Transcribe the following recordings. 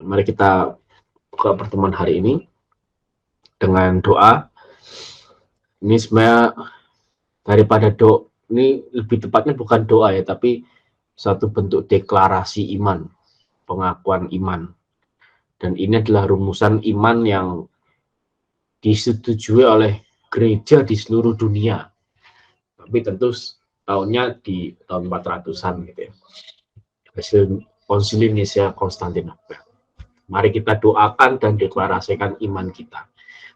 Mari kita buka pertemuan hari ini dengan doa. Ini sebenarnya daripada doa, ini lebih tepatnya bukan doa ya, tapi satu bentuk deklarasi iman, pengakuan iman. Dan ini adalah rumusan iman yang disetujui oleh gereja di seluruh dunia. Tapi tentu tahunnya di tahun 400-an gitu ya. Hasil Konsili Nicea Konstantinopel. Mari kita doakan dan deklarasikan iman kita.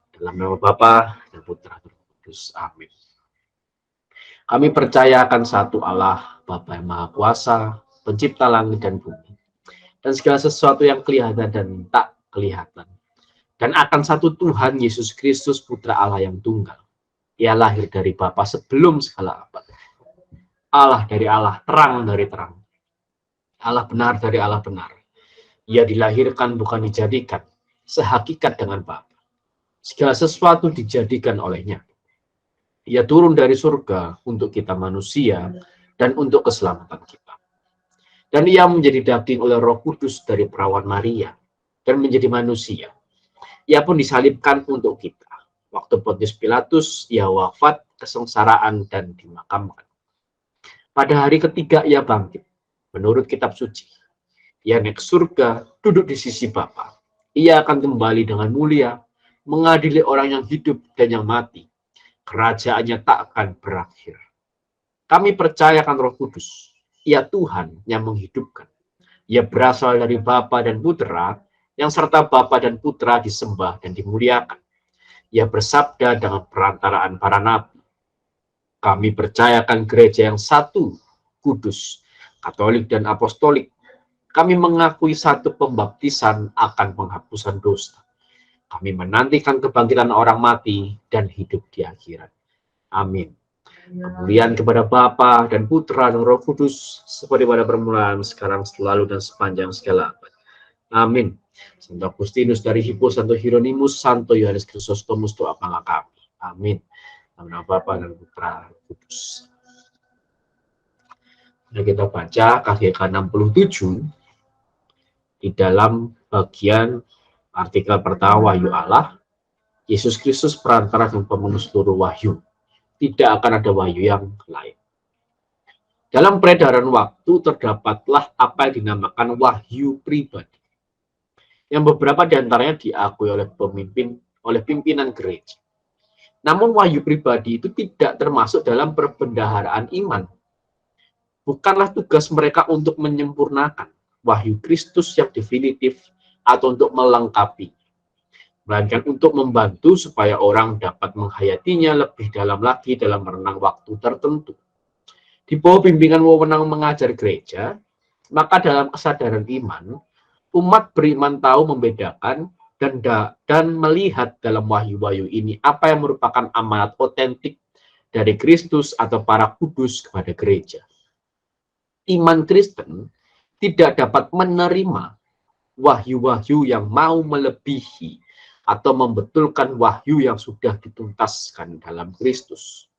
Dalam nama Bapa dan Putra dan Roh Kudus. Amin. Kami percaya akan satu Allah, Bapa yang Maha Kuasa, pencipta langit dan bumi, dan segala sesuatu yang kelihatan dan tak kelihatan. Dan akan satu Tuhan Yesus Kristus, Putra Allah yang tunggal. Ia lahir dari Bapa sebelum segala abad. Allah dari Allah, terang dari terang. Allah benar dari Allah benar. Ia dilahirkan bukan dijadikan, sehakikat dengan Bapa. Segala sesuatu dijadikan olehnya. Ia turun dari surga untuk kita manusia dan untuk keselamatan kita. Dan ia menjadi daging oleh Roh Kudus dari perawan Maria dan menjadi manusia. Ia pun disalibkan untuk kita. Waktu Pontius Pilatus, ia wafat, kesengsaraan, dan dimakamkan. Pada hari ketiga ia bangkit, menurut kitab suci. Ia naik surga, duduk di sisi Bapa. Ia akan kembali dengan mulia, mengadili orang yang hidup dan yang mati. Kerajaannya tak akan berakhir. Kami percaya akan Roh Kudus. Ia Tuhan yang menghidupkan. Ia berasal dari Bapa dan Putra, yang serta Bapa dan Putra disembah dan dimuliakan. Ia bersabda dengan perantaraan para nabi. Kami percayakan gereja yang satu, kudus, katolik dan apostolik. Kami mengakui satu pembaptisan akan penghapusan dosa. Kami menantikan kebangkitan orang mati dan hidup di akhirat. Amin. Kemuliaan kepada Bapa dan Putra dan Roh Kudus, seperti pada permulaan, sekarang, selalu, dan sepanjang segala abad. Amin. Santo Agustinus dari Hippo, Santo Hieronymus, Santo Yohanes Chrysostomus, doakanlah kami. Amin. Dalam nama Bapa dan Putra dan Roh Kudus. Nah, kita baca KGK 67 di dalam bagian artikel pertama Wahyu Allah. Yesus Kristus perantara dan pemenuh seluruh wahyu. Tidak akan ada wahyu yang lain. Dalam peredaran waktu terdapatlah apa yang dinamakan wahyu pribadi, yang beberapa diantaranya diakui oleh pimpinan gereja. Namun wahyu pribadi itu tidak termasuk dalam perbendaharaan iman. Bukanlah tugas mereka untuk menyempurnakan wahyu Kristus yang definitif atau untuk melengkapi, melainkan untuk membantu supaya orang dapat menghayatinya lebih dalam lagi dalam renang waktu tertentu. Di bawah bimbingan wewenang mengajar gereja, maka dalam kesadaran iman, umat beriman tahu membedakan dan melihat dalam wahyu-wahyu ini apa yang merupakan amanat otentik dari Kristus atau para kudus kepada gereja. Iman Kristen tidak dapat menerima wahyu-wahyu yang mau melebihi atau membetulkan wahyu yang sudah dituntaskan dalam Kristus.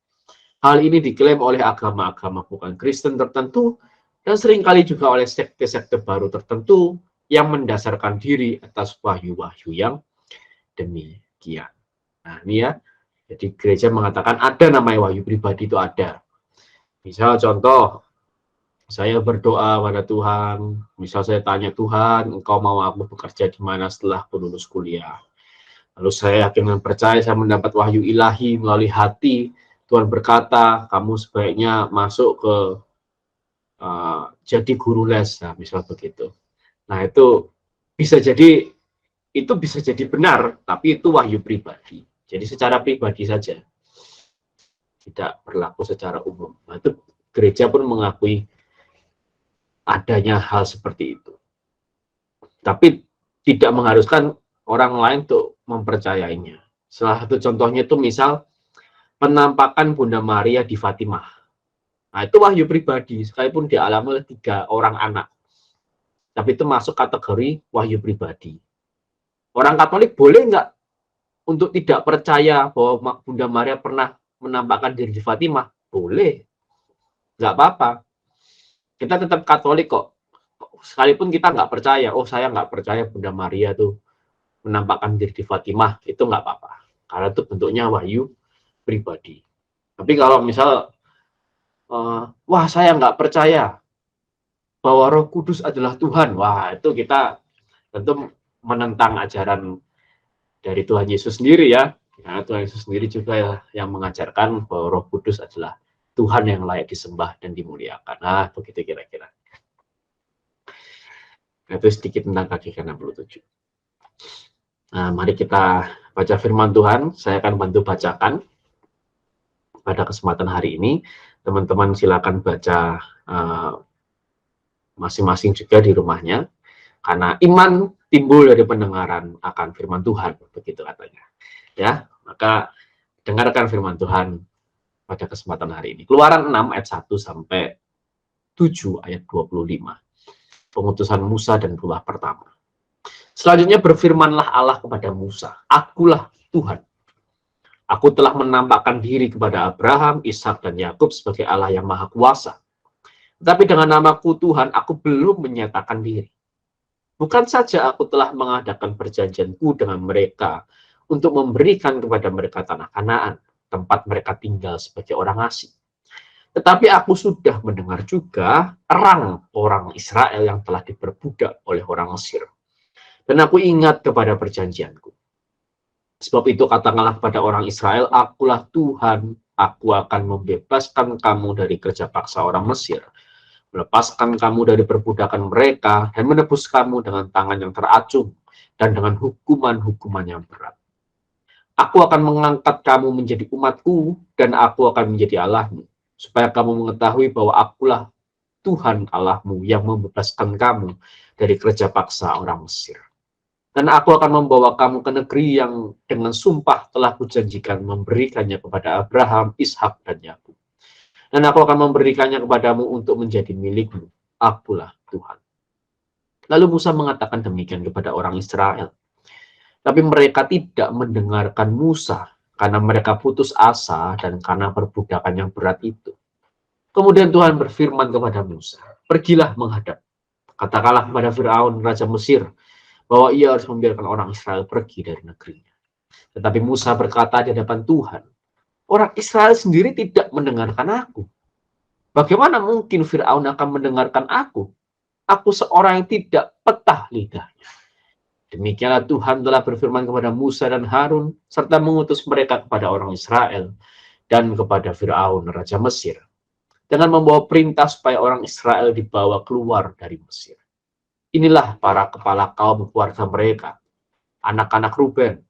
Hal ini diklaim oleh agama-agama bukan Kristen tertentu dan seringkali juga oleh sekte-sekte baru tertentu yang mendasarkan diri atas wahyu-wahyu yang demikian. Nah, ini ya, jadi gereja mengatakan ada namanya wahyu pribadi, itu ada. Misal contoh, saya berdoa pada Tuhan, misal saya tanya Tuhan, engkau mau aku bekerja di mana setelah aku lulus kuliah. Lalu saya yakin dan percaya saya mendapat wahyu ilahi melalui hati. Tuhan berkata, kamu sebaiknya masuk ke jadi guru les, nah, misal begitu. Nah, itu bisa jadi benar, tapi itu wahyu pribadi. Jadi secara pribadi saja, tidak berlaku secara umum. Nah, itu gereja pun mengakui adanya hal seperti itu. Tapi tidak mengharuskan orang lain untuk mempercayainya. Salah satu contohnya itu misal penampakan Bunda Maria di Fatimah. Nah, itu wahyu pribadi, sekalipun dialami oleh 3 orang anak. Tapi itu masuk kategori wahyu pribadi. Orang Katolik boleh nggak untuk tidak percaya bahwa Bunda Maria pernah menampakkan diri di Fatimah? Boleh. Nggak apa-apa. Kita tetap Katolik kok. sekalipun kita nggak percaya, oh saya nggak percaya Bunda Maria tuh menampakkan diri di Fatimah, itu nggak apa-apa. Karena itu bentuknya wahyu pribadi. Tapi kalau misal, wah saya nggak percaya bahwa Roh Kudus adalah Tuhan, wah itu kita tentu menentang ajaran dari Tuhan Yesus sendiri ya. Karena Tuhan Yesus sendiri juga yang mengajarkan bahwa Roh Kudus adalah Tuhan yang layak disembah dan dimuliakan. Nah, begitu kira-kira. Nah, itu sedikit tentang KGK 67. Nah, mari kita baca firman Tuhan. Saya akan bantu bacakan pada kesempatan hari ini. Teman-teman silakan baca masing-masing juga di rumahnya. Karena iman timbul dari pendengaran akan firman Tuhan, begitu katanya. Ya, maka dengarkan firman Tuhan pada kesempatan hari ini. Keluaran 6 ayat 1 sampai 7 ayat 25. Pengutusan Musa dan rumah pertama. Selanjutnya berfirmanlah Allah kepada Musa, Akulah Tuhan. Aku telah menampakkan diri kepada Abraham, Ishak dan Yakub sebagai Allah yang Maha Kuasa. Tetapi dengan namaku Tuhan, aku belum menyatakan diri. Bukan saja aku telah mengadakan perjanjianku dengan mereka untuk memberikan kepada mereka tanah Kanaan, tempat mereka tinggal sebagai orang asing. Tetapi aku sudah mendengar juga terang orang Israel yang telah diperbudak oleh orang Mesir. Dan aku ingat kepada perjanjianku. Sebab itu katakanlah kepada orang Israel, Akulah Tuhan, aku akan membebaskan kamu dari kerja paksa orang Mesir, melepaskan kamu dari perbudakan mereka, dan menebus kamu dengan tangan yang teracung, dan dengan hukuman-hukuman yang berat. Aku akan mengangkat kamu menjadi umatku, dan aku akan menjadi Allahmu, supaya kamu mengetahui bahwa akulah Tuhan Allahmu yang membebaskan kamu dari kerja paksa orang Mesir. Dan aku akan membawa kamu ke negeri yang dengan sumpah telah kujanjikan memberikannya kepada Abraham, Ishak, dan Yakub. Dan aku akan memberikannya kepadamu untuk menjadi milikmu. Akulah Tuhan. Lalu Musa mengatakan demikian kepada orang Israel. Tapi mereka tidak mendengarkan Musa karena mereka putus asa dan karena perbudakan yang berat itu. Kemudian Tuhan berfirman kepada Musa, Pergilah menghadap. Katakanlah kepada Firaun, Raja Mesir, bahwa ia harus membiarkan orang Israel pergi dari negerinya. Tetapi Musa berkata di hadapan Tuhan, orang Israel sendiri tidak mendengarkan aku. Bagaimana mungkin Firaun akan mendengarkan aku? Aku seorang yang tidak petah lidahnya. Demikianlah Tuhan telah berfirman kepada Musa dan Harun, serta mengutus mereka kepada orang Israel dan kepada Firaun, Raja Mesir, dengan membawa perintah supaya orang Israel dibawa keluar dari Mesir. Inilah para kepala kaum keluarga mereka, anak-anak Ruben,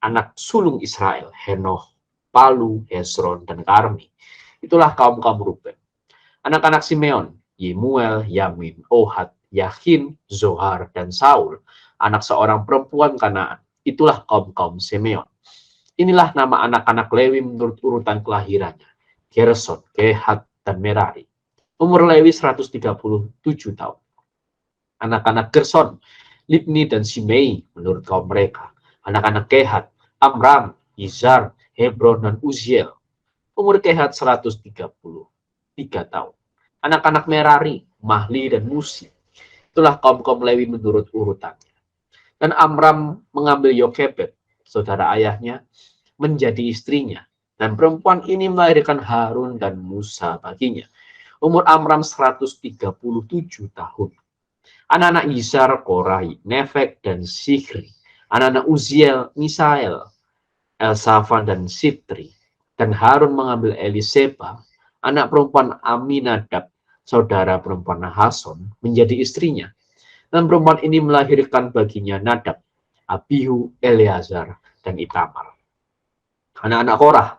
anak sulung Israel, Henoch, Palu, Hezron, dan Karmi. Itulah kaum-kaum Ruben. Anak-anak Simeon, Yemuel, Yamin, Ohad, Yakin, Zohar, dan Saul, anak seorang perempuan Kanaan. Itulah kaum-kaum Simeon. Inilah nama anak-anak Lewi menurut urutan kelahirannya, Gerson, Kehat, dan Merari. Umur Lewi 137 tahun. Anak-anak Gerson, Libni dan Simei menurut kaum mereka. Anak-anak Kehat, Amram, Izar, Hebron, dan Uziel. Umur Kehat 133 tahun. Anak-anak Merari, Mahli, dan Musi. Itulah kaum-kaum Lewi menurut urutannya. Dan Amram mengambil Yokebed, saudara ayahnya, menjadi istrinya. Dan perempuan ini melahirkan Harun dan Musa baginya. Umur Amram 137 tahun. Anak-anak Yizar, Korai, Nefek, dan Sikri. Anak-anak Uziel, Misael, Elsafan, dan Sitri. Dan Harun mengambil Eliseba, anak perempuan Aminadab, saudara perempuan Nahason, menjadi istrinya. Dan perempuan ini melahirkan baginya Nadab, Abihu, Eleazar, dan Itamar. Anak-anak Korah,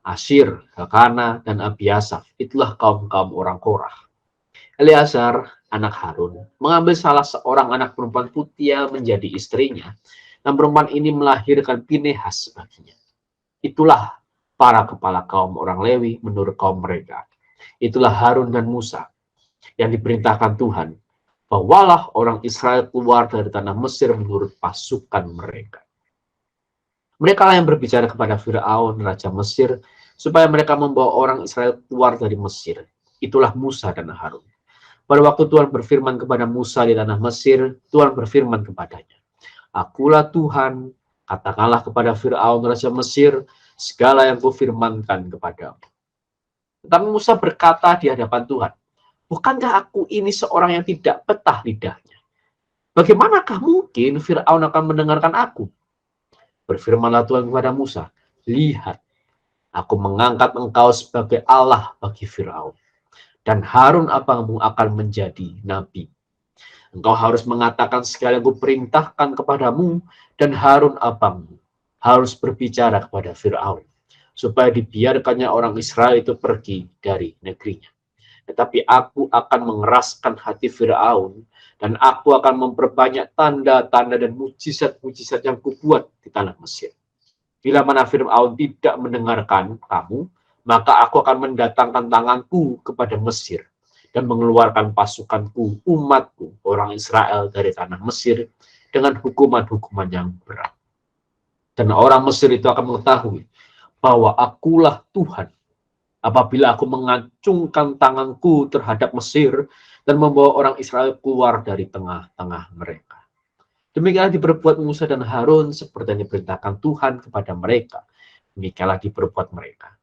Asyir, Elkana, dan Abiasaf. Itulah kaum-kaum orang Korah. Eleazar, anak Harun, mengambil salah seorang anak perempuan Putiel menjadi istrinya, dan perempuan ini melahirkan Pinehas baginya. Itulah para kepala kaum orang Lewi menurut kaum mereka. Itulah Harun dan Musa yang diperintahkan Tuhan, bawalah orang Israel keluar dari tanah Mesir menurut pasukan mereka. Mereka lah yang berbicara kepada Firaun, Raja Mesir, supaya mereka membawa orang Israel keluar dari Mesir. Itulah Musa dan Harun. Pada waktu Tuhan berfirman kepada Musa di tanah Mesir, Tuhan berfirman kepadanya, "Akulah Tuhan, katakanlah kepada Firaun raja Mesir, segala yang kufirmankan kepadamu." Tetapi Musa berkata di hadapan Tuhan, "Bukankah aku ini seorang yang tidak betah lidahnya? Bagaimanakah mungkin Firaun akan mendengarkan aku?" Berfirmanlah Tuhan kepada Musa, "Lihat, aku mengangkat engkau sebagai Allah bagi Firaun, dan Harun abangmu akan menjadi nabi. Engkau harus mengatakan segala yang kuperintahkan kepadamu, dan Harun abangmu harus berbicara kepada Firaun, supaya dibiarkannya orang Israel itu pergi dari negerinya. Tetapi aku akan mengeraskan hati Firaun, dan aku akan memperbanyak tanda-tanda dan mujizat-mujizat yang kubuat di tanah Mesir. Bila mana Firaun tidak mendengarkan kamu, maka aku akan mendatangkan tanganku kepada Mesir dan mengeluarkan pasukanku, umatku, orang Israel dari tanah Mesir dengan hukuman-hukuman yang berat. Dan orang Mesir itu akan mengetahui bahwa akulah Tuhan apabila aku mengacungkan tanganku terhadap Mesir dan membawa orang Israel keluar dari tengah-tengah mereka." Demikianlah diperbuat Musa dan Harun seperti yang diperintahkan Tuhan kepada mereka. Demikianlah diperbuat mereka.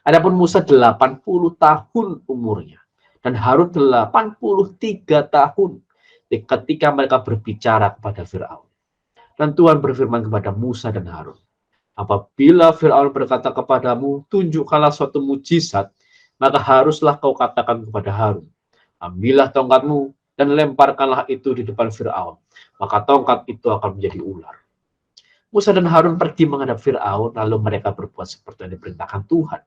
Adapun Musa 80 tahun umurnya dan Harun 83 tahun ketika mereka berbicara kepada Firaun. Dan Tuhan berfirman kepada Musa dan Harun, "Apabila Firaun berkata kepadamu, tunjukkanlah suatu mujizat, maka haruslah kau katakan kepada Harun, ambillah tongkatmu dan lemparkanlah itu di depan Firaun, maka tongkat itu akan menjadi ular." Musa dan Harun pergi menghadap Firaun, lalu mereka berbuat seperti yang diperintahkan Tuhan.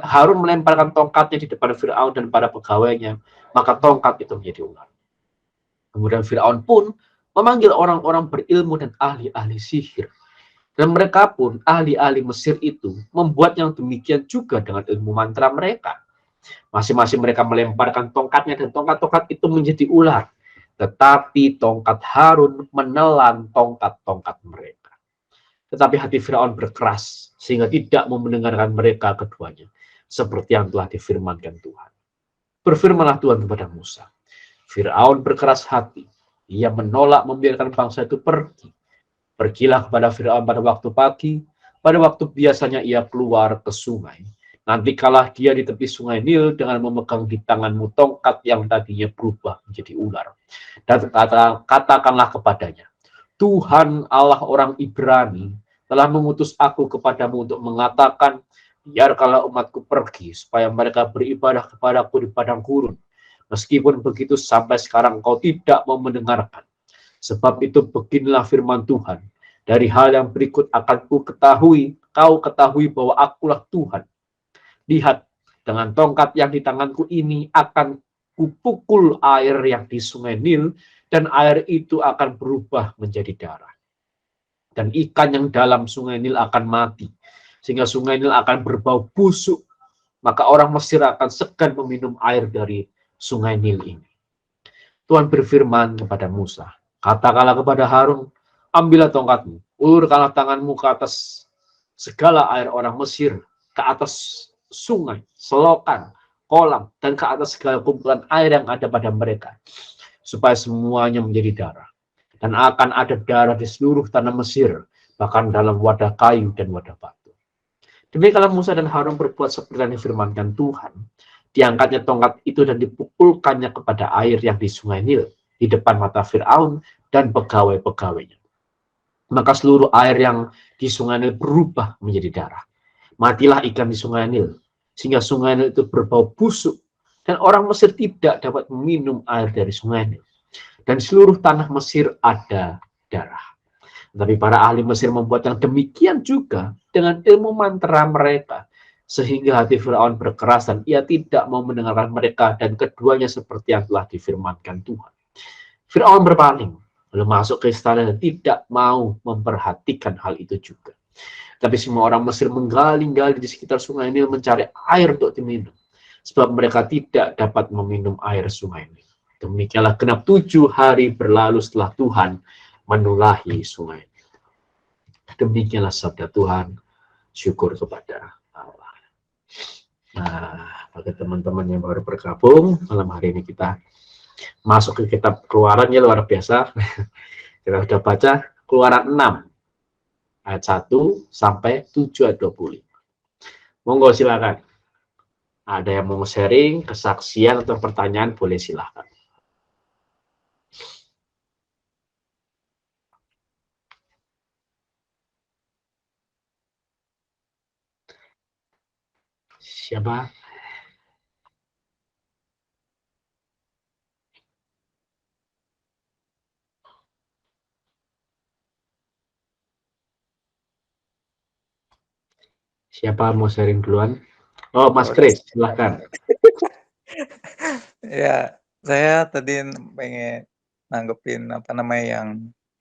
Harun melemparkan tongkatnya di depan Firaun dan para pegawainya, maka tongkat itu menjadi ular. Kemudian Firaun pun memanggil orang-orang berilmu dan ahli-ahli sihir. Dan mereka pun, ahli-ahli Mesir itu, membuat yang demikian juga dengan ilmu mantra mereka. Masing-masing mereka melemparkan tongkatnya dan tongkat-tongkat itu menjadi ular. Tetapi tongkat Harun menelan tongkat-tongkat mereka. Tetapi hati Firaun berkeras, sehingga tidak mau mendengarkan mereka keduanya, seperti yang telah difirmankan Tuhan. Berfirmanlah Tuhan kepada Musa, "Firaun berkeras hati, ia menolak membiarkan bangsa itu pergi. Pergilah kepada Firaun pada waktu pagi, pada waktu biasanya ia keluar ke sungai. Nanti kalah dia di tepi sungai Nil dengan memegang di tanganmu tongkat yang tadinya berubah menjadi ular. Dan katakanlah kepadanya, Tuhan Allah orang Ibrani telah mengutus aku kepadamu untuk mengatakan, biarkanlah umatku pergi supaya mereka beribadah kepadaku di padang gurun. Meskipun begitu sampai sekarang kau tidak mau mendengarkan. Sebab itu beginilah firman Tuhan, dari hal yang berikut akan kau ketahui bahwa akulah Tuhan. Lihat, dengan tongkat yang di tanganku ini akan kupukul air yang di sungai Nil, dan air itu akan berubah menjadi darah. Dan ikan yang dalam sungai Nil akan mati, sehingga sungai Nil akan berbau busuk. Maka orang Mesir akan segan meminum air dari sungai Nil ini. Tuhan berfirman kepada Musa, katakanlah kepada Harun, ambillah tongkatmu, ulurkanlah tanganmu ke atas segala air orang Mesir, ke atas sungai, selokan, kolam, dan ke atas segala kumpulan air yang ada pada mereka, supaya semuanya menjadi darah. Dan akan ada darah di seluruh tanah Mesir, bahkan dalam wadah kayu dan wadah batu. Demikianlah Musa dan Harun berbuat seperti yang difirmankan Tuhan. Diangkatnya tongkat itu dan dipukulkannya kepada air yang di sungai Nil, di depan mata Firaun dan pegawai-pegawainya. Maka seluruh air yang di sungai Nil berubah menjadi darah. Matilah ikan di sungai Nil, sehingga sungai Nil itu berbau busuk, dan orang Mesir tidak dapat meminum air dari sungai Nil. Dan seluruh tanah Mesir ada darah. Tapi para ahli Mesir membuat yang demikian juga dengan ilmu mantra mereka, sehingga hati Firaun berkeras dan ia tidak mau mendengarkan mereka, dan keduanya seperti yang telah difirmankan Tuhan. Firaun berpaling, lalu masuk ke istana dan tidak mau memperhatikan hal itu juga. Tapi semua orang Mesir menggali-gali di sekitar sungai Nil mencari air untuk diminum, sebab mereka tidak dapat meminum air sungai Nil. Demikianlah genap 7 hari berlalu setelah Tuhan menulahi sungai Nil. Demikianlah sabda Tuhan, syukur kepada Allah. Nah, bagi teman-teman yang baru bergabung, malam hari ini kita masuk ke kitab Keluaran, ya luar biasa. Kita sudah baca Keluaran 6 ayat 1 sampai 7 ayat 25. Monggo silakan. Ada yang mau sharing, kesaksian atau pertanyaan, boleh silakan. Siapa? Siapa mau sharing duluan? Oh, Mas Kris, silakan. Ya, saya tadi pengen nanggepin apa namanya yang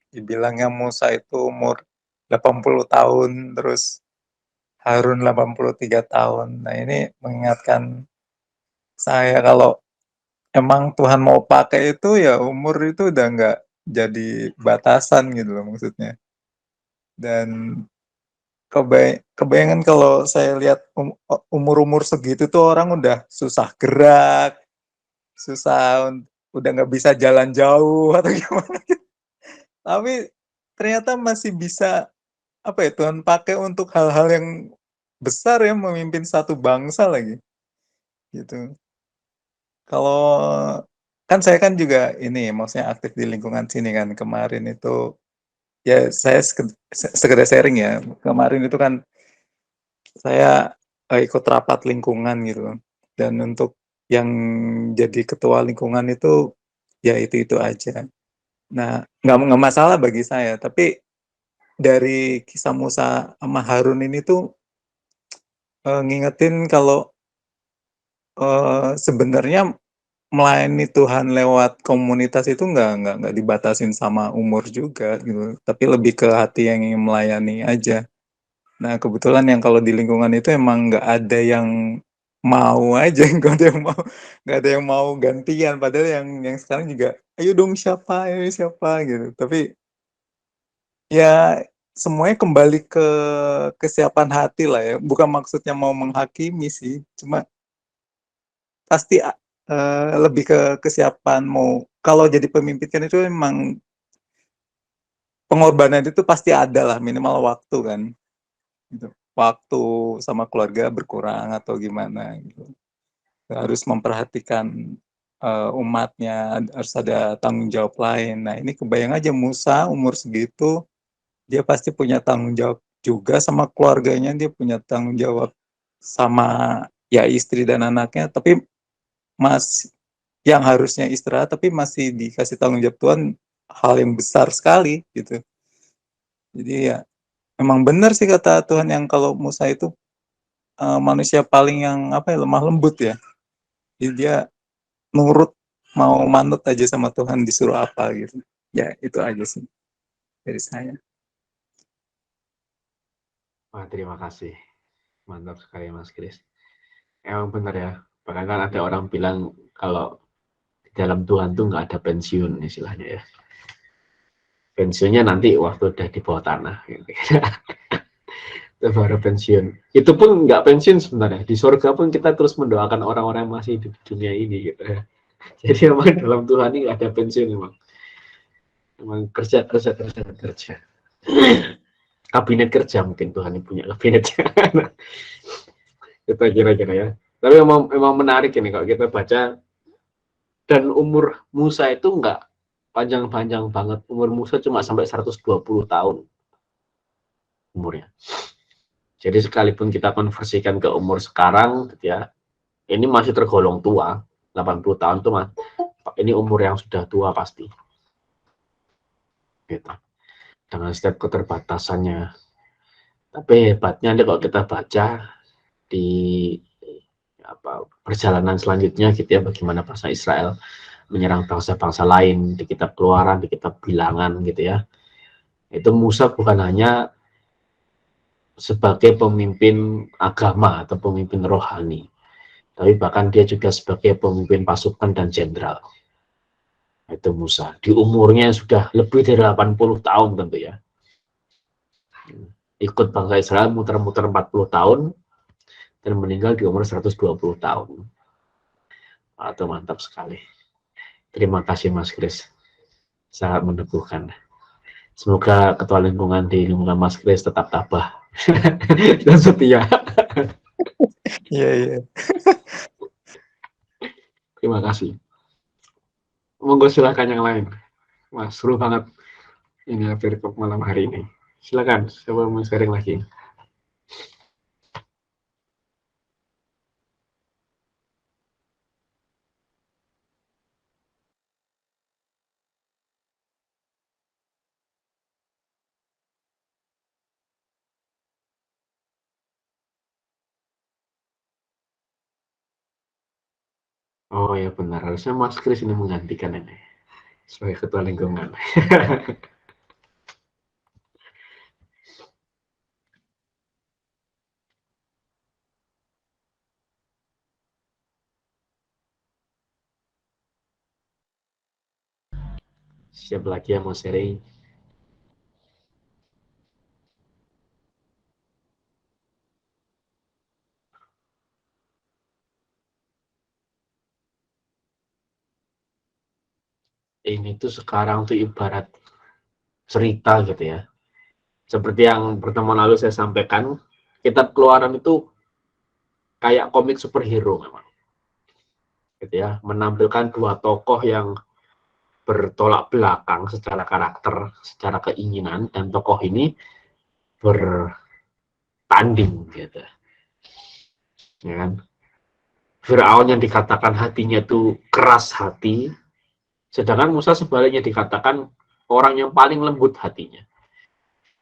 dibilangnya Musa itu umur 80 tahun, terus Harun 83 tahun. Nah, ini mengingatkan saya kalau emang Tuhan mau pakai itu ya umur itu udah nggak jadi batasan gitu loh maksudnya. Dan kebayangan kalau saya lihat umur-umur segitu tuh orang udah susah gerak, susah, udah nggak bisa jalan jauh atau gimana. Tapi ternyata masih bisa apa ya Tuhan pakai untuk hal-hal yang besar ya, memimpin satu bangsa lagi gitu. Kalau kan saya kan juga ini maksudnya aktif di lingkungan sini kan, kemarin itu ya saya sekedar sharing ya, kemarin itu kan saya ikut rapat lingkungan gitu, dan untuk yang jadi ketua lingkungan itu ya itu aja. Nah, nggak masalah bagi saya, tapi dari kisah Musa sama Harun ini tuh ngingetin kalau sebenarnya melayani Tuhan lewat komunitas itu nggak dibatasin sama umur juga gitu, tapi lebih ke hati yang ingin melayani aja. Nah, kebetulan yang kalau di lingkungan itu emang nggak ada yang mau aja, nggak ada yang mau gantian. Padahal yang sekarang juga, ayo dong ayo siapa gitu. Tapi ya semuanya kembali ke kesiapan hati lah ya. Bukan maksudnya mau menghakimi sih, cuma pasti lebih ke kesiapan mau. Kalau jadi pemimpin kan itu memang pengorbanan itu pasti ada lah, minimal waktu kan. Gitu. Waktu sama keluarga berkurang atau gimana gitu. Harus memperhatikan umatnya, harus ada tanggung jawab lain. Nah, ini kebayang aja Musa umur segitu, dia pasti punya tanggung jawab juga sama keluarganya, dia punya tanggung jawab sama ya istri dan anaknya, tapi mas yang harusnya istirahat tapi masih dikasih tanggung jawab Tuhan, hal yang besar sekali gitu. Jadi ya memang benar sih kata Tuhan yang kalau Musa itu manusia paling yang apa ya, lemah lembut ya. Jadi dia nurut, mau manut aja sama Tuhan disuruh apa gitu. Ya itu aja sih dari saya. Wah, terima kasih. Mantap sekali, Mas Kris. Emang benar ya. Bahkan kan ada orang bilang kalau di dalam Tuhan tuh nggak ada pensiun istilahnya ya. Pensiunnya nanti waktu udah di bawah tanah. Gitu. Itu baru pensiun. Itu pun nggak pensiun sebenarnya. Di surga pun kita terus mendoakan orang-orang yang masih di dunia ini gitu ya. Jadi memang dalam Tuhan ini nggak ada pensiun memang. Memang kerja, kerja, kerja, kerja. Kabinet kerja mungkin Tuhan yang punya kabinetnya. Kita kira-kira ya. Tapi memang menarik ini kalau kita baca, dan umur Musa itu nggak panjang-panjang banget. Umur Musa cuma sampai 120 tahun umurnya. Jadi sekalipun kita konversikan ke umur sekarang gitu ya, ini masih tergolong tua. 80 tahun tuh mas, ini umur yang sudah tua pasti. Gitu. Dengan setiap keterbatasannya. Tapi hebatnya kalau kita baca di perjalanan selanjutnya gitu ya, bagaimana bangsa Israel menyerang bangsa-bangsa lain, di kitab Keluaran, di kitab Bilangan gitu ya. Itu Musa bukan hanya sebagai pemimpin agama atau pemimpin rohani, tapi bahkan dia juga sebagai pemimpin pasukan dan jenderal. Itu Musa. Di umurnya sudah lebih dari 80 tahun tentu ya. Ikut bangsa Israel muter-muter 40 tahun, dan meninggal di umur 120 tahun. Atau mantap sekali. Terima kasih Mas Kris. Sangat meneguhkan. Semoga ketua lingkungan di lingkungan Mas Kris tetap tabah dan setia. Iya, iya. Terima kasih. Monggo silakan yang lain. Wah, seru banget ini Perikop malam hari ini. Silakan, siapa mau sharing lagi? Oh ya benar, harusnya Mas Kris ini menggantikan ini sebagai ketua lingkungan. Siap lagi yang mau sharing? Ini tuh sekarang tuh ibarat cerita gitu ya. Seperti yang pertemuan lalu saya sampaikan, kitab Keluaran itu kayak komik superhero memang. Gitu ya, menampilkan dua tokoh yang bertolak belakang secara karakter, secara keinginan, dan tokoh ini bertanding gitu. Ya kan? Firaun yang dikatakan hatinya itu keras hati, sedangkan Musa sebaliknya dikatakan orang yang paling lembut hatinya.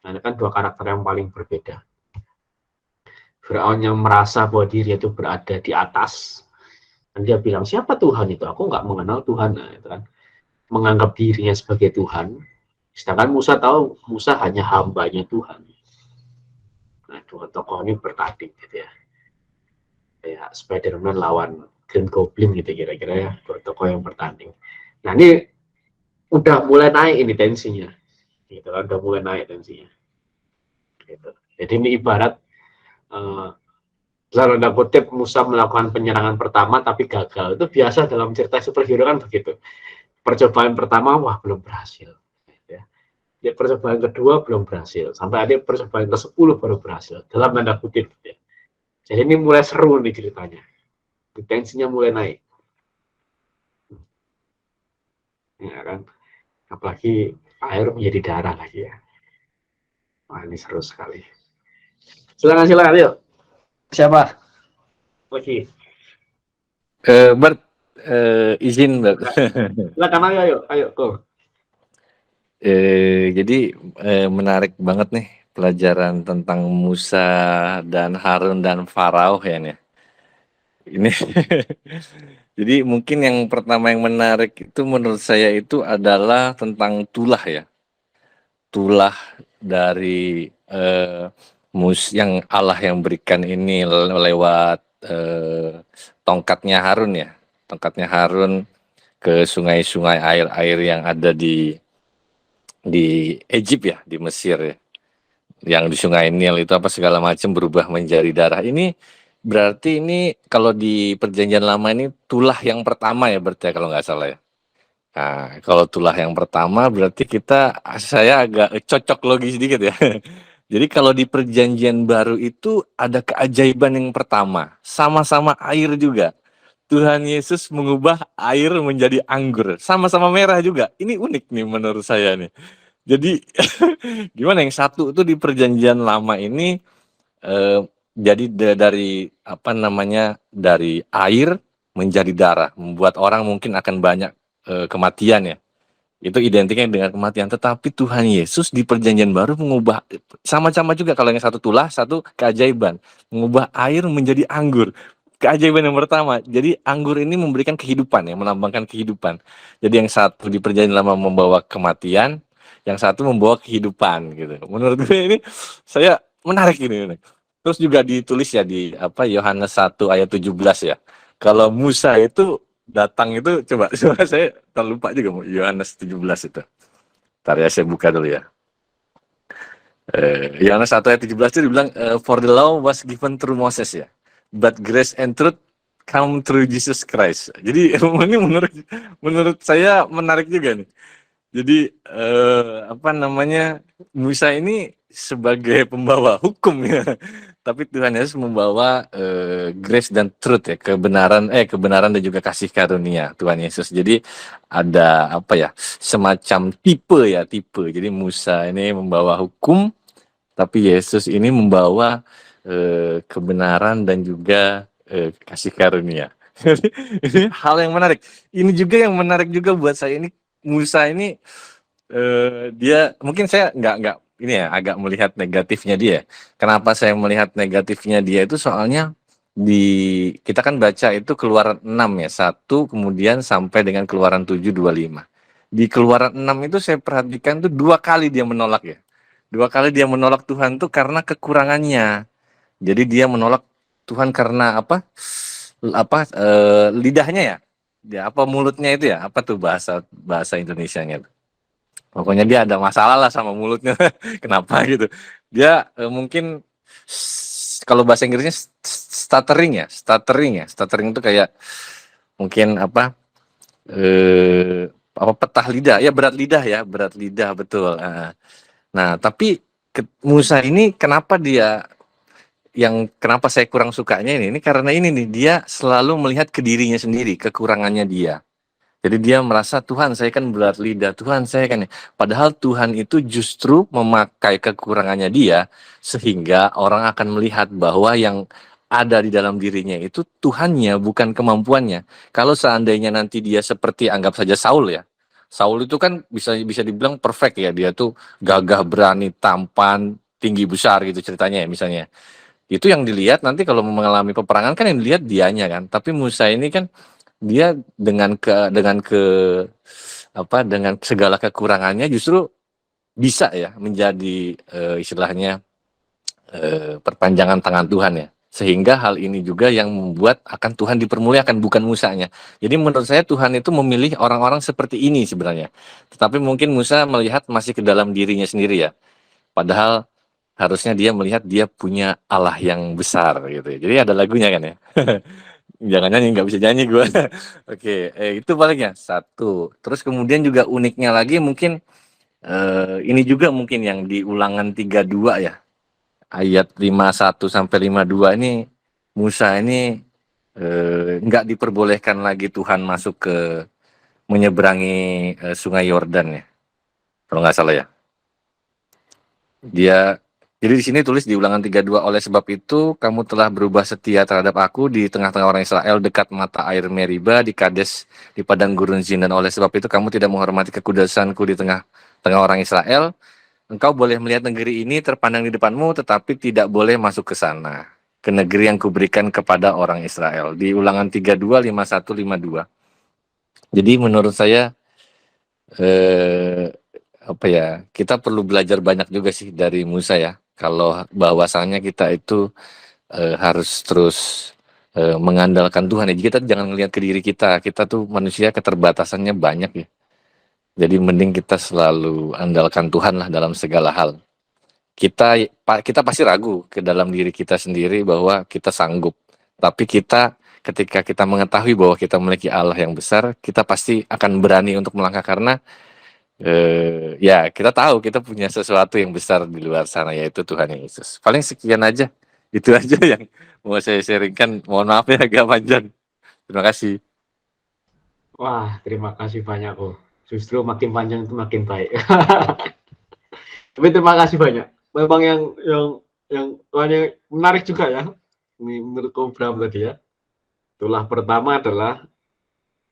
Nah, ini kan dua karakter yang paling berbeda. Firaun yang merasa bahwa diri itu berada di atas, dan dia bilang, siapa Tuhan itu? Aku nggak mengenal Tuhan. Nah, itu kan. Menganggap dirinya sebagai Tuhan. Sedangkan Musa tahu, Musa hanya hambanya Tuhan. Nah, dua tokoh ini bertanding gitu ya. Kayak Spider-Man lawan Green Goblin gitu kira-kira ya. Dua tokoh yang bertanding. Nah, ini udah mulai naik ini tensinya. Gitu kan, udah mulai naik tensinya. Gitu. Jadi ini ibarat dalam tanda kutip Musa melakukan penyerangan pertama tapi gagal. Itu biasa dalam cerita superhero kan begitu. Percobaan pertama wah belum berhasil. Ya. Dia percobaan kedua belum berhasil. Sampai ada percobaan ke-10 baru berhasil. Dalam tanda kutip. Ya. Jadi ini mulai seru nih ceritanya. Tensinya mulai naik. Ya kan. Apalagi air menjadi darah lagi ya. Wah ini seru sekali. Silakan yuk. Siapa? Lagi. Bert, izin Bert. Silakan ayo go. Jadi menarik banget nih pelajaran tentang Musa dan Harun dan Farao ya nih. Ini jadi mungkin yang pertama yang menarik itu menurut saya itu adalah tentang tulah ya. Tulah dari yang Allah yang berikan ini lewat tongkatnya Harun ya. Tongkatnya Harun ke sungai-sungai air-air yang ada di Egypt ya, di Mesir ya. Yang di Sungai Nil itu apa segala macam berubah menjadi darah. Ini berarti ini kalau di Perjanjian Lama ini tulah yang pertama ya berarti kalau nggak salah ya. Nah, kalau tulah yang pertama berarti saya agak cocok logis sedikit ya. Jadi kalau di Perjanjian Baru itu ada keajaiban yang pertama, sama-sama air juga. Tuhan Yesus mengubah air menjadi anggur, sama-sama merah juga. Ini unik nih menurut saya nih. Jadi gimana yang satu itu di Perjanjian Lama ini jadi dari apa namanya dari air menjadi darah, membuat orang mungkin akan banyak kematian ya. Itu identiknya dengan kematian. Tetapi Tuhan Yesus di Perjanjian Baru mengubah sama-sama juga kalau yang satu tulah, satu keajaiban, mengubah air menjadi anggur. Keajaiban yang pertama. Jadi anggur ini memberikan kehidupan ya, melambangkan kehidupan. Jadi yang satu di Perjanjian Lama membawa kematian, yang satu membawa kehidupan gitu. Menurut gue ini saya menarik ini. Terus juga ditulis ya di Yohanes 1 ayat 17 ya. Kalau Musa itu datang itu coba saya terlupa juga Yohanes 17 itu. Ntar ya saya buka dulu ya. Yohanes 1 ayat 17 itu dibilang for the law was given through Moses ya. but grace and truth come through Jesus Christ. Jadi ini menurut saya menarik juga nih. Jadi apa namanya, Musa ini sebagai pembawa hukum ya, tapi Tuhan Yesus membawa grace dan truth ya, kebenaran dan juga kasih karunia Tuhan Yesus. Jadi ada apa ya, semacam tipe. Jadi Musa ini membawa hukum, tapi Yesus ini membawa kebenaran dan juga kasih karunia. Ini hal yang menarik. Ini juga yang menarik juga buat saya, ini Musa ini dia mungkin saya nggak ini ya, agak melihat negatifnya dia. Kenapa saya melihat negatifnya dia itu soalnya kita kan baca itu Keluaran 6 ya, 1 kemudian sampai dengan Keluaran 7:25. Di Keluaran 6 itu saya perhatikan tuh 2 kali dia menolak ya. 2 kali dia menolak Tuhan tuh karena kekurangannya. Jadi dia menolak Tuhan karena apa? Lidahnya ya. Dia apa, mulutnya itu ya? Apa tuh bahasa Indonesianya? Pokoknya dia ada masalah lah sama mulutnya. Kenapa gitu? Dia mungkin kalau bahasa Inggrisnya stuttering ya. Stuttering itu kayak mungkin apa? Petah lidah. Ya berat lidah betul. Nah, tapi Musa ini kenapa saya kurang sukanya ini karena ini nih, dia selalu melihat ke dirinya sendiri, kekurangannya dia. Jadi dia merasa, Tuhan saya kan berat lidah, Tuhan saya kan. Padahal Tuhan itu justru memakai kekurangannya dia, sehingga orang akan melihat bahwa yang ada di dalam dirinya itu Tuhannya, bukan kemampuannya. Kalau seandainya nanti dia seperti, anggap saja Saul ya. Saul itu kan bisa dibilang perfect ya, dia tuh gagah, berani, tampan, tinggi besar gitu ceritanya ya misalnya. Itu yang dilihat nanti kalau mengalami peperangan kan yang dilihat dianya kan. Tapi Musa ini kan dia dengan segala kekurangannya justru bisa ya menjadi istilahnya perpanjangan tangan Tuhan ya, sehingga hal ini juga yang membuat akan Tuhan dipermuliakan, bukan Musanya. Jadi menurut saya Tuhan itu memilih orang-orang seperti ini sebenarnya, tetapi mungkin Musa melihat masih ke dalam dirinya sendiri ya, padahal harusnya dia melihat dia punya Allah yang besar gitu ya. Jadi ada lagunya kan ya. Jangan nyanyi, nggak bisa nyanyi gue. Oke, itu palingnya 1. Terus kemudian juga uniknya lagi mungkin ini juga mungkin yang di Ulangan 32 ya, ayat 51 sampai 52 ini, Musa ini nggak diperbolehkan lagi Tuhan masuk ke menyeberangi Sungai Yordan ya, kalau nggak salah ya. Jadi di sini tulis di Ulangan 32, oleh sebab itu kamu telah berubah setia terhadap aku di tengah-tengah orang Israel dekat mata air Meriba di Kades di padang gurun Zin, dan oleh sebab itu kamu tidak menghormati kekudusanku di tengah orang Israel. Engkau boleh melihat negeri ini terpandang di depanmu, tetapi tidak boleh masuk ke sana, ke negeri yang kuberikan kepada orang Israel. Di Ulangan 32, 51, 52. Jadi menurut saya kita perlu belajar banyak juga sih dari Musa ya. Kalau bahwasannya kita itu harus terus mengandalkan Tuhan ya. Kita jangan melihat ke diri kita tuh manusia keterbatasannya banyak ya. Jadi mending kita selalu andalkan Tuhan lah dalam segala hal. Kita pasti ragu ke dalam diri kita sendiri bahwa kita sanggup. Tapi ketika kita mengetahui bahwa kita memiliki Allah yang besar, kita pasti akan berani untuk melangkah karena ya kita tahu kita punya sesuatu yang besar di luar sana, yaitu Tuhan Yesus. Paling sekian aja, itu aja yang mau saya sharingkan. Mohon maaf ya agak panjang. Terima kasih. Wah, terima kasih banyak kok. Justru makin panjang itu makin baik. Tapi terima kasih banyak. Memang yang menarik juga ya. Ini menurut Bram tadi ya. Itulah pertama adalah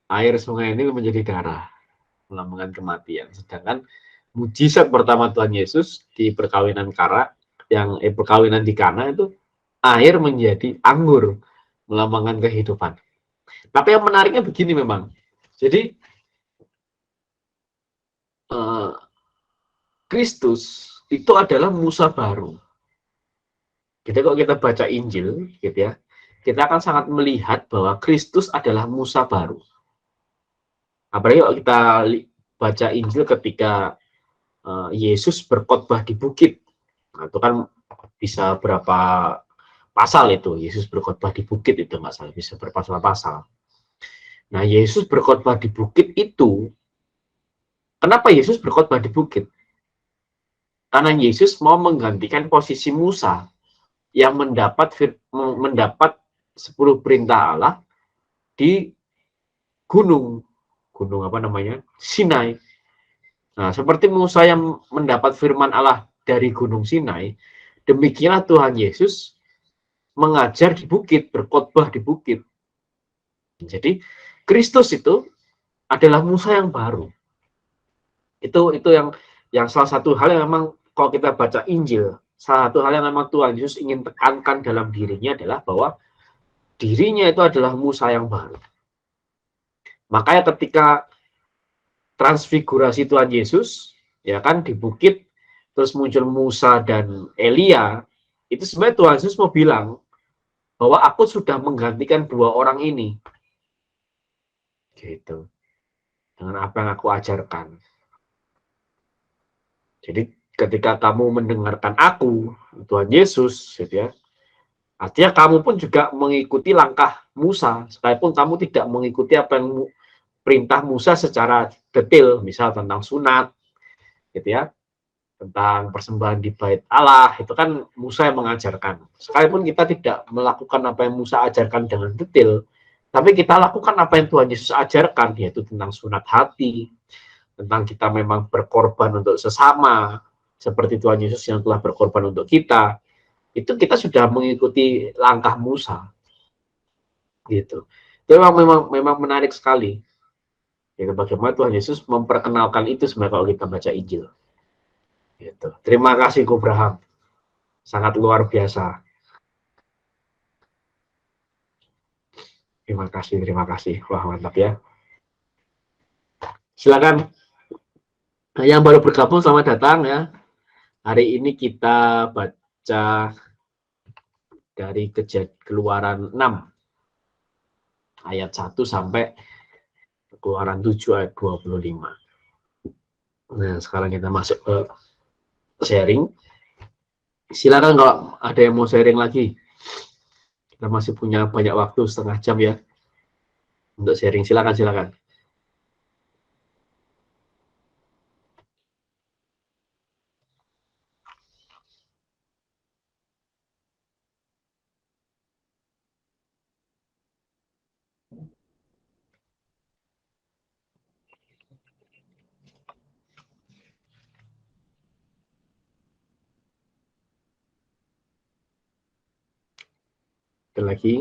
air sungai ini menjadi darah, melambangkan kematian. Sedangkan mujizat pertama Tuhan Yesus di perkawinan perkawinan di Kana itu air menjadi anggur, melambangkan kehidupan. Tapi yang menariknya begini memang. Jadi Kristus itu adalah Musa baru. Jadi kalau kita baca Injil, gitu ya, kita akan sangat melihat bahwa Kristus adalah Musa baru. Apalagi kalau kita baca Injil ketika Yesus berkhotbah di bukit, nah, itu kan bisa berapa pasal itu. Yesus berkhotbah di bukit itu nggak salah, bisa berpasal-pasal. Nah, Yesus berkhotbah di bukit itu, kenapa Yesus berkhotbah di bukit? Karena Yesus mau menggantikan posisi Musa yang mendapat 10 perintah Allah di gunung apa namanya, Sinai. Nah, seperti Musa yang mendapat firman Allah dari gunung Sinai, demikianlah Tuhan Yesus mengajar di bukit, berkhotbah di bukit. Jadi Kristus itu adalah Musa yang baru. Itu yang salah satu hal yang memang kalau kita baca Injil, salah satu hal yang memang Tuhan Yesus ingin tekankan dalam dirinya adalah bahwa dirinya itu adalah Musa yang baru. Makanya ketika transfigurasi Tuhan Yesus, ya kan, di bukit, terus muncul Musa dan Elia, itu sebenarnya Tuhan Yesus mau bilang bahwa aku sudah menggantikan dua orang ini, gitu, dengan apa yang aku ajarkan. Jadi ketika kamu mendengarkan aku, Tuhan Yesus, gitu ya, artinya kamu pun juga mengikuti langkah Musa, sekalipun kamu tidak mengikuti apa yang perintah Musa secara detail, misal tentang sunat, gitu ya, tentang persembahan di bait Allah, itu kan Musa yang mengajarkan. Sekalipun kita tidak melakukan apa yang Musa ajarkan dengan detail, tapi kita lakukan apa yang Tuhan Yesus ajarkan, yaitu tentang sunat hati, tentang kita memang berkorban untuk sesama, seperti Tuhan Yesus yang telah berkorban untuk kita, itu kita sudah mengikuti langkah Musa, gitu. Itu memang menarik sekali. Gitu, bagaimana Tuhan Yesus memperkenalkan itu sebenarnya kalau kita baca Injil. Gitu. Terima kasih Abraham, sangat luar biasa. Terima kasih. Wah, mantap ya. Silakan yang baru bergabung, selamat datang ya. Hari ini kita baca dari Keluaran 6 ayat 1 sampai Keluaran 7 ayat 25. Nah, sekarang kita masuk ke sharing. Silakan kalau ada yang mau sharing lagi. Kita masih punya banyak waktu, setengah jam ya untuk sharing. Silakan. Ada lagi.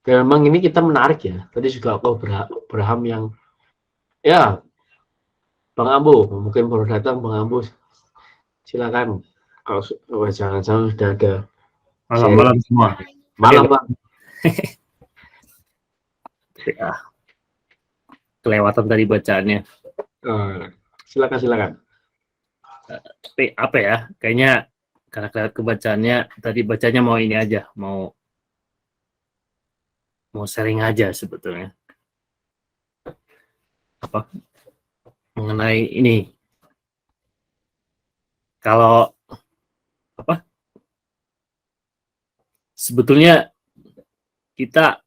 Dan memang ini kita menarik ya. Tadi juga Abraham yang ya, Bang Ambo mungkin baru datang. Bang Ambo, silakan. Kalau jangan-jangan sudah ada malam semua. Malam Bang. Ya. Kelewatan tadi bacaannya. Silakan. Tapi apa ya? Kayaknya karena kelewat kebacaannya tadi, bacanya mau ini aja, mau sharing aja sebetulnya. Apa? Mengenai ini. Kalau apa? Sebetulnya kita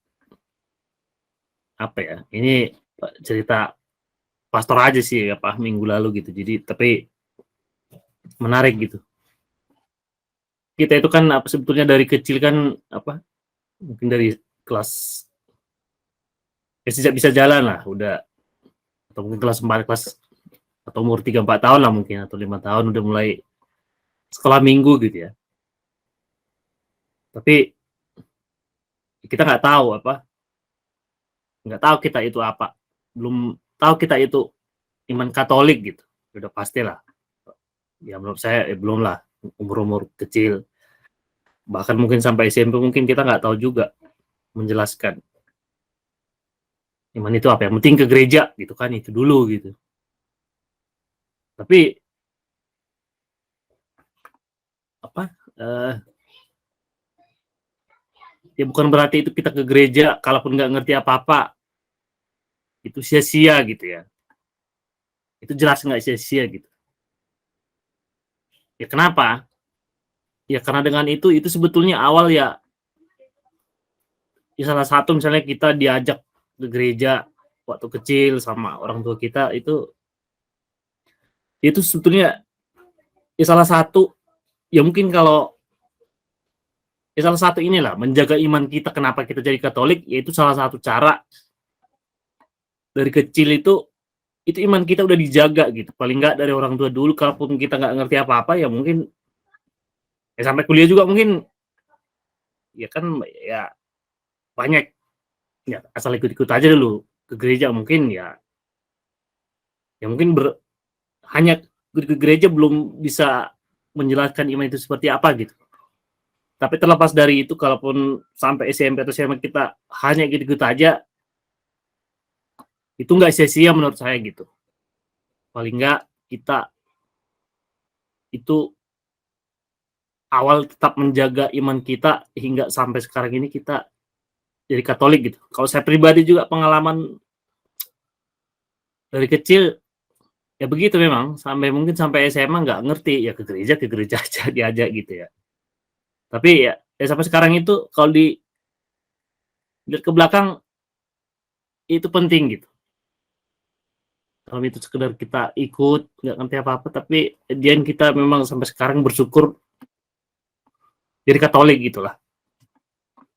apa ya? Ini cerita pastor aja sih apa minggu lalu gitu. Jadi tapi menarik gitu. Kita itu kan apa sebetulnya dari kecil kan apa? Mungkin dari kelas ya sejak bisa jalan lah, udah, atau mungkin kelas 4 atau umur 3-4 tahun lah mungkin, atau 5 tahun udah mulai sekolah minggu gitu ya. Tapi kita nggak tahu kita itu apa, belum tahu kita itu iman Katolik gitu. Udah pastilah. Ya menurut saya belum lah, umur kecil. Bahkan mungkin sampai SMP mungkin kita nggak tahu juga menjelaskan iman itu apa. Yang penting ke gereja gitu kan, itu dulu gitu. Tapi ya bukan berarti itu kita ke gereja kalaupun nggak ngerti apa-apa itu sia-sia gitu ya. Itu jelas nggak sia-sia gitu. Ya kenapa? Ya karena dengan itu sebetulnya awal ya salah satu misalnya kita diajak ke gereja waktu kecil sama orang tua kita itu sebetulnya ya salah satu ya mungkin kalau ya salah satu inilah menjaga iman kita kenapa kita jadi Katolik, yaitu salah satu cara dari kecil itu iman kita udah dijaga gitu, paling nggak dari orang tua dulu. Kalaupun kita nggak ngerti apa-apa ya mungkin ya sampai kuliah juga mungkin ya kan ya banyak ya asal ikut-ikut aja dulu ke gereja mungkin ya mungkin hanya ke gereja belum bisa menjelaskan iman itu seperti apa gitu. Tapi terlepas dari itu, kalaupun sampai SMP atau SMA kita hanya gitu-gitu aja, itu nggak sia-sia menurut saya gitu. Paling nggak kita itu awal tetap menjaga iman kita hingga sampai sekarang ini kita jadi Katolik gitu. Kalau saya pribadi juga pengalaman dari kecil ya begitu memang, mungkin sampai SMA nggak ngerti, ya ke gereja aja diajak gitu ya. Tapi ya sampai sekarang itu kalau lihat ke belakang itu penting gitu. Kalau itu sekedar kita ikut nggak ngerti apa-apa, tapi kemudian kita memang sampai sekarang bersyukur jadi Katolik gitulah.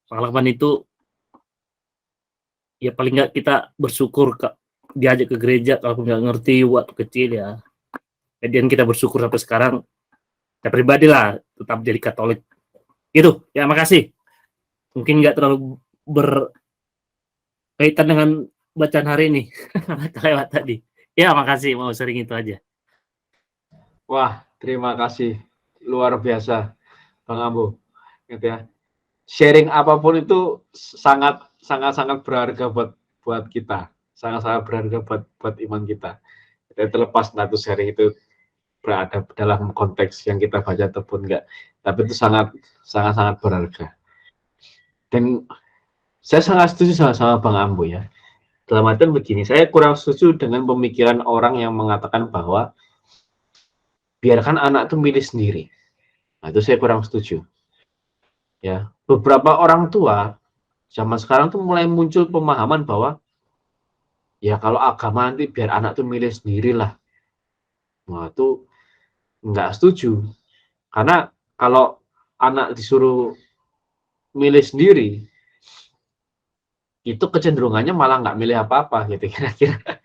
Pengalaman itu ya paling nggak kita bersyukur diajak ke gereja kalau nggak ngerti waktu kecil ya. Kemudian kita bersyukur sampai sekarang. Saya pribadi lah tetap jadi Katolik. Gitu. Ya makasih. Mungkin nggak terlalu berkaitan dengan bacaan hari ini. Lewat tadi. Ya makasih, mau sering itu aja. Wah, terima kasih. Luar biasa, Bang Ambo. Gitu ya. Sharing apapun itu sangat berharga buat kita. Sangat berharga buat iman kita. Jadi terlepas status sharing itu berada dalam konteks yang kita baca ataupun enggak, tapi itu sangat berharga. Dan saya sangat setuju sama Bang Ambo ya. Dalam artian begini, saya kurang setuju dengan pemikiran orang yang mengatakan bahwa biarkan anak itu milih sendiri. Nah, itu saya kurang setuju. Ya, beberapa orang tua zaman sekarang tuh mulai muncul pemahaman bahwa ya kalau agama nanti biar anak tuh milih sendirilah. Nah, itu nggak setuju. Karena kalau anak disuruh milih sendiri, itu kecenderungannya malah nggak milih apa-apa gitu kira-kira.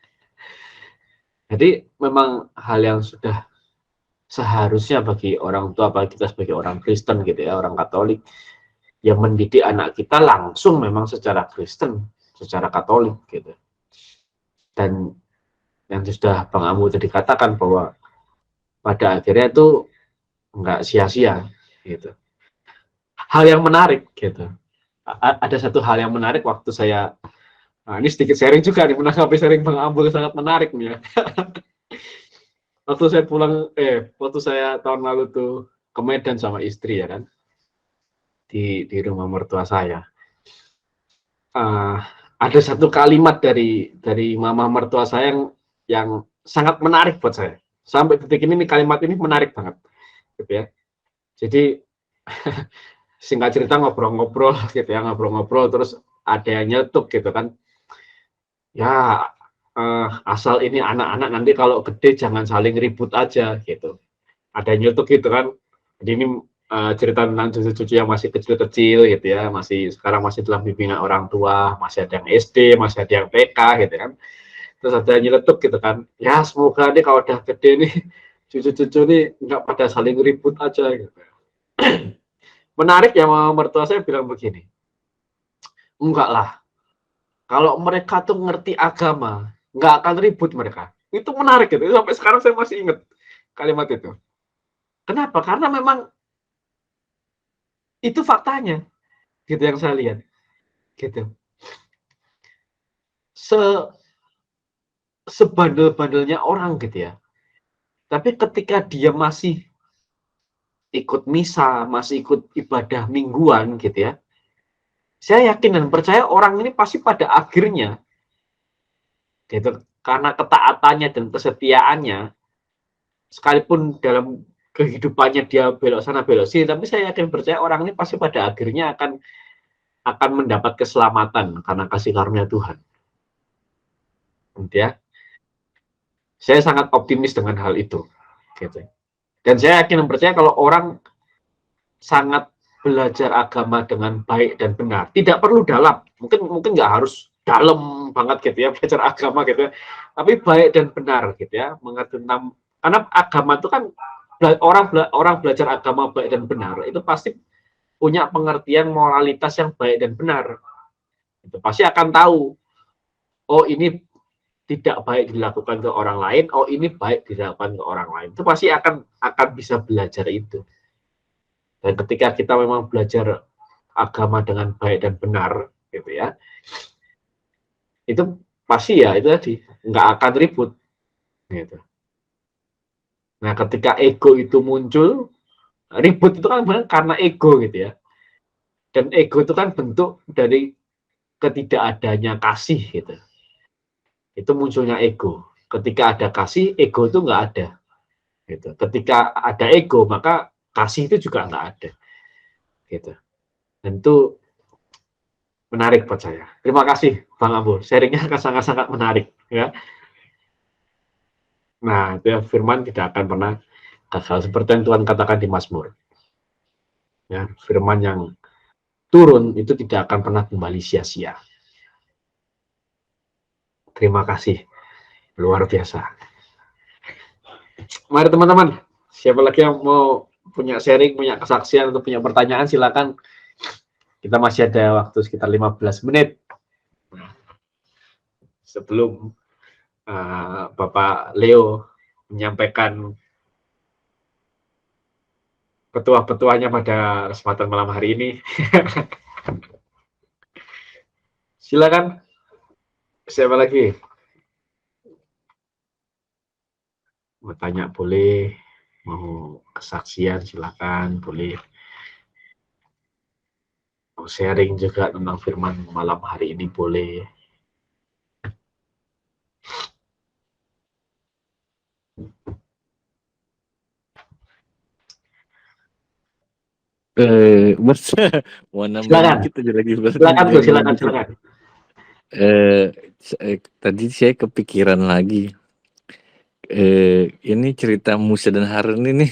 Jadi memang hal yang sudah seharusnya bagi orang tua, apalagi kita sebagai orang Kristen gitu ya, orang Katolik, yang mendidik anak kita langsung memang secara Kristen, secara Katolik gitu. Dan yang sudah Bang Amu tadi katakan bahwa pada akhirnya itu nggak sia-sia gitu. Hal yang menarik gitu. Ada satu hal yang menarik waktu saya, nah ini sedikit sharing juga nih, menanggapi sharing Bang Ambul sangat menarik nih ya. Waktu saya pulang, waktu saya tahun lalu tuh ke Medan sama istri ya kan, di rumah mertua saya. Ada satu kalimat dari mama mertua saya yang sangat menarik buat saya. Sampai detik ini kalimat ini menarik banget, gitu ya. Jadi singkat cerita ngobrol-ngobrol gitu ya, ngobrol-ngobrol terus ada yang nyetuk gitu kan. Ya asal ini anak-anak nanti kalau gede jangan saling ribut aja gitu. Ada yang nyetuk gitu kan. Jadi ini cerita tentang cucu-cucu yang masih kecil-kecil gitu ya, sekarang masih dalam bimbingan orang tua, masih ada yang SD, masih ada yang TK gitu kan. Terus ada yang nyeletuk gitu kan, ya semoga nih kalau udah gede nih cucu-cucu nih nggak pada saling ribut aja gitu. Menarik ya, mama mertua saya bilang begini, enggak lah, kalau mereka tuh ngerti agama nggak akan ribut mereka. Itu menarik gitu, sampai sekarang saya masih ingat kalimat itu. Kenapa? Karena memang itu faktanya gitu yang saya lihat gitu. Sebandel-bandelnya orang gitu ya, tapi ketika dia masih ikut misa, masih ikut ibadah mingguan gitu ya, saya yakin dan percaya orang ini pasti pada akhirnya gitu, karena ketaatannya dan kesetiaannya, sekalipun dalam kehidupannya dia belok sana belok sini, tapi saya yakin percaya orang ini pasti pada akhirnya akan mendapat keselamatan karena kasih karunia Tuhan. Gitu ya. Saya sangat optimis dengan hal itu. Gitu. Dan saya yakin dan percaya kalau orang sangat belajar agama dengan baik dan benar, tidak perlu dalam, mungkin nggak harus dalam banget gitu ya belajar agama gitu ya, tapi baik dan benar gitu ya, mengerti tentang, karena agama itu kan orang belajar agama baik dan benar itu pasti punya pengertian moralitas yang baik dan benar, itu pasti akan tahu, oh ini tidak baik dilakukan ke orang lain, oh ini baik dilakukan ke orang lain, itu pasti akan bisa belajar itu. Dan ketika kita memang belajar agama dengan baik dan benar, gitu ya, itu pasti ya itu tadi nggak akan ribut, gitu. Nah, ketika ego itu muncul, ribut itu kan karena ego, gitu ya. Dan ego itu kan bentuk dari ketidakadanya kasih, gitu. Itu munculnya ego. Ketika ada kasih, ego itu nggak ada, gitu. Ketika ada ego, maka kasih itu juga nggak ada, gitu. Dan itu menarik buat saya. Terima kasih Bang Ambo, sharingnya sangat-sangat menarik ya. Nah, itu ya, firman tidak akan pernah gagal seperti yang Tuhan katakan di Mazmur. Ya, firman yang turun itu tidak akan pernah kembali sia-sia. Terima kasih, luar biasa. Mari teman-teman, siapa lagi yang mau punya sharing, punya kesaksian atau punya pertanyaan, silakan. Kita masih ada waktu sekitar 15 menit sebelum Bapak Leo menyampaikan petuah-petuahnya pada kesempatan malam hari ini. Silakan. Siapa lagi? Mau tanya boleh, mau kesaksian silakan, boleh. Mau sharing juga tentang firman malam hari ini boleh. Mau Silakan. nambahin dikit aja lagi. Silakan. Tadi saya kepikiran lagi. Ini cerita Musa dan Harun ini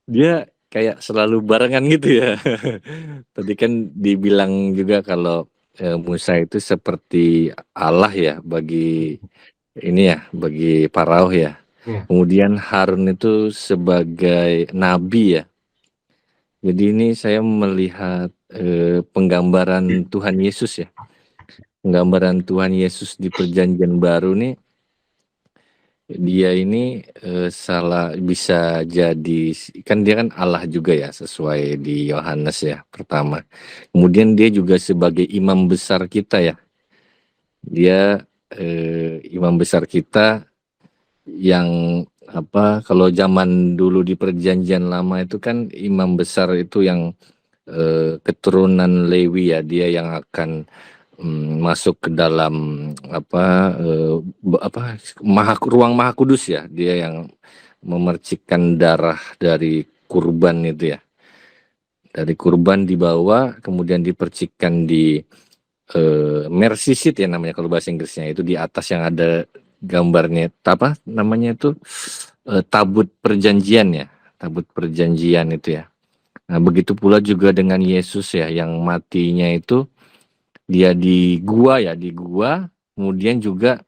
dia kayak selalu barengan gitu ya. Tadi kan dibilang juga kalau Musa itu seperti Allah ya bagi ini ya, bagi Farao ya. Ya. Kemudian Harun itu sebagai nabi ya. Jadi ini saya melihat penggambaran Tuhan Yesus ya. Penggambaran Tuhan Yesus di Perjanjian Baru nih, dia ini salah bisa jadi, kan dia kan Allah juga ya sesuai di Yohanes ya pertama. Kemudian dia juga sebagai imam besar kita ya. Dia imam besar kita yang apa, kalau zaman dulu di Perjanjian Lama itu kan imam besar itu yang keturunan Lewi ya, dia yang akan masuk ke dalam ruang maha kudus ya, dia yang memercikkan darah dari kurban itu ya, dari kurban dibawa kemudian dipercikkan di mercy seat ya namanya kalau bahasa Inggrisnya, itu di atas yang ada gambarnya apa namanya itu tabut perjanjian ya, tabut perjanjian itu ya. Nah begitu pula juga dengan Yesus ya, yang matinya itu dia di gua ya, di gua. Kemudian juga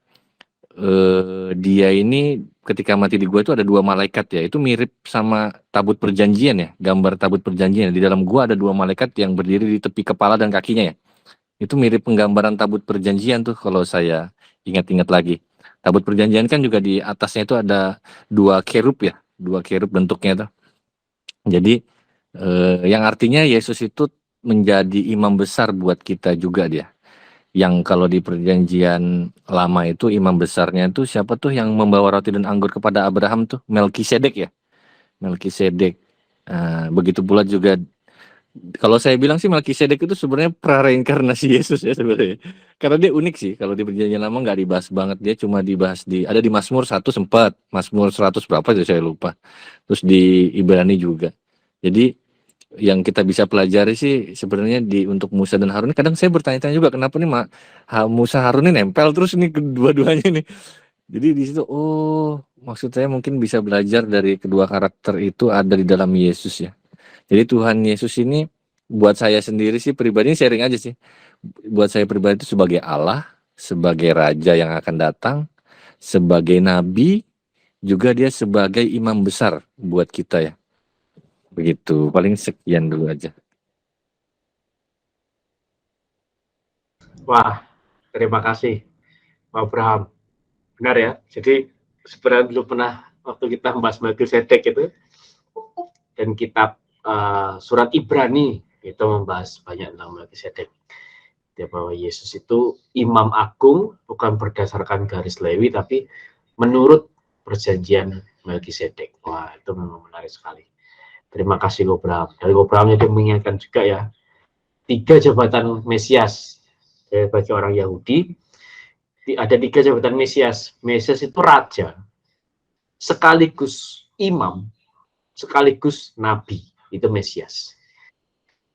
dia ini ketika mati di gua itu ada 2 malaikat ya, itu mirip sama tabut perjanjian ya, gambar tabut perjanjian. Di dalam gua ada 2 malaikat yang berdiri di tepi kepala dan kakinya ya. Itu mirip penggambaran tabut perjanjian tuh kalau saya ingat-ingat lagi. Tabut perjanjian kan juga di atasnya itu ada 2 kerub ya, 2 kerub bentuknya tuh. Jadi yang artinya Yesus itu menjadi imam besar buat kita juga dia. Yang kalau di Perjanjian Lama itu imam besarnya itu siapa tuh, yang membawa roti dan anggur kepada Abraham tuh? Melkisedek ya, Melkisedek. Begitu pula juga Kalau saya bilang sih Melkisedek itu sebenarnya prareinkarnasi Yesus ya sebenarnya. Karena dia unik sih, kalau di Perjanjian Lama nggak dibahas banget, dia cuma dibahas ada di Mazmur 1 sempat, Mazmur 100 berapa itu saya lupa. Terus di Ibrani juga. Jadi yang kita bisa pelajari sih sebenarnya untuk Musa dan Harun. Kadang saya bertanya-tanya juga kenapa nih Musa Harun ini nempel terus nih kedua-duanya nih. Jadi di situ maksud saya mungkin bisa belajar dari kedua karakter itu ada di dalam Yesus ya. Jadi Tuhan Yesus ini buat saya sendiri sih pribadi sharing aja sih. Buat saya pribadi itu sebagai Allah, sebagai raja yang akan datang, sebagai nabi, juga dia sebagai imam besar buat kita ya. Begitu. Paling sekian dulu aja. Wah, terima kasih Pak Abraham. Benar ya. Jadi sebenarnya dulu pernah waktu kita membahas Melkisedek itu dan kitab surat Ibrani itu membahas banyak tentang Melkisedek. Bahwa Yesus itu imam agung bukan berdasarkan garis Lewi tapi menurut perjanjian Melkisedek. Wah, itu memang menarik sekali. Terima kasih Abraham. Dari Abraham itu mengingatkan juga ya 3 jabatan Mesias bagi orang Yahudi. Ada 3 jabatan Mesias. Mesias itu raja, sekaligus imam, sekaligus nabi. Itu Mesias.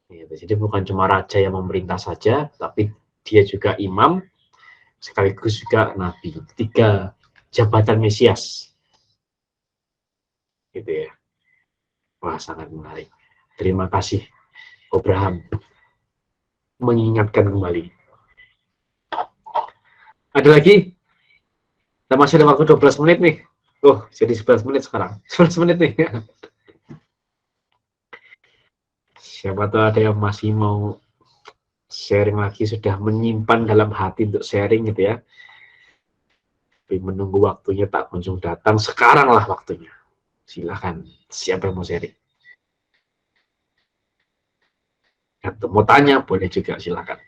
Jadi bukan cuma raja yang memerintah saja, tapi dia juga imam, sekaligus juga nabi. 3 jabatan Mesias. Gitu ya. Wah, sangat menarik. Terima kasih Abraham mengingatkan kembali. Ada lagi? Kita masih ada waktu 12 menit nih. Jadi 11 menit sekarang. 11 menit nih. Siapa tahu ada yang masih mau sharing lagi, sudah menyimpan dalam hati untuk sharing gitu ya. Tapi menunggu waktunya tak kunjung datang, sekaranglah waktunya. Silakan, siapa yang mau sharing? Atau mau tanya, boleh juga, silakan.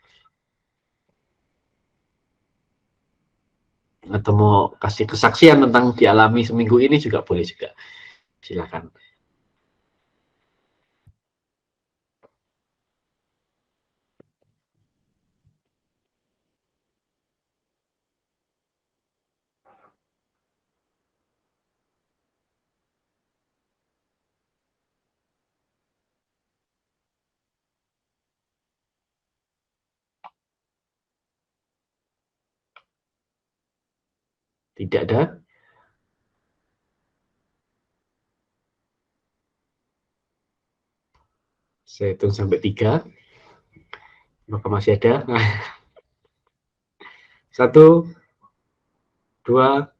Atau mau kasih kesaksian tentang dialami seminggu ini juga boleh juga. Silakan. Tidak ada? Saya hitung sampai 3. Maka masih ada. 1, 2,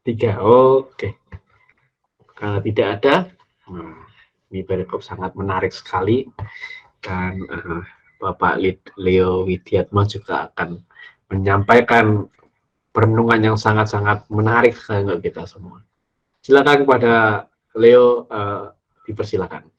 3. Oke. Kalau tidak ada, ini perikop sangat menarik sekali. Dan Bapak Leo Widiatmo juga akan menyampaikan perenungan yang sangat-sangat menarik untuk kita semua. Silakan kepada Leo, dipersilakan.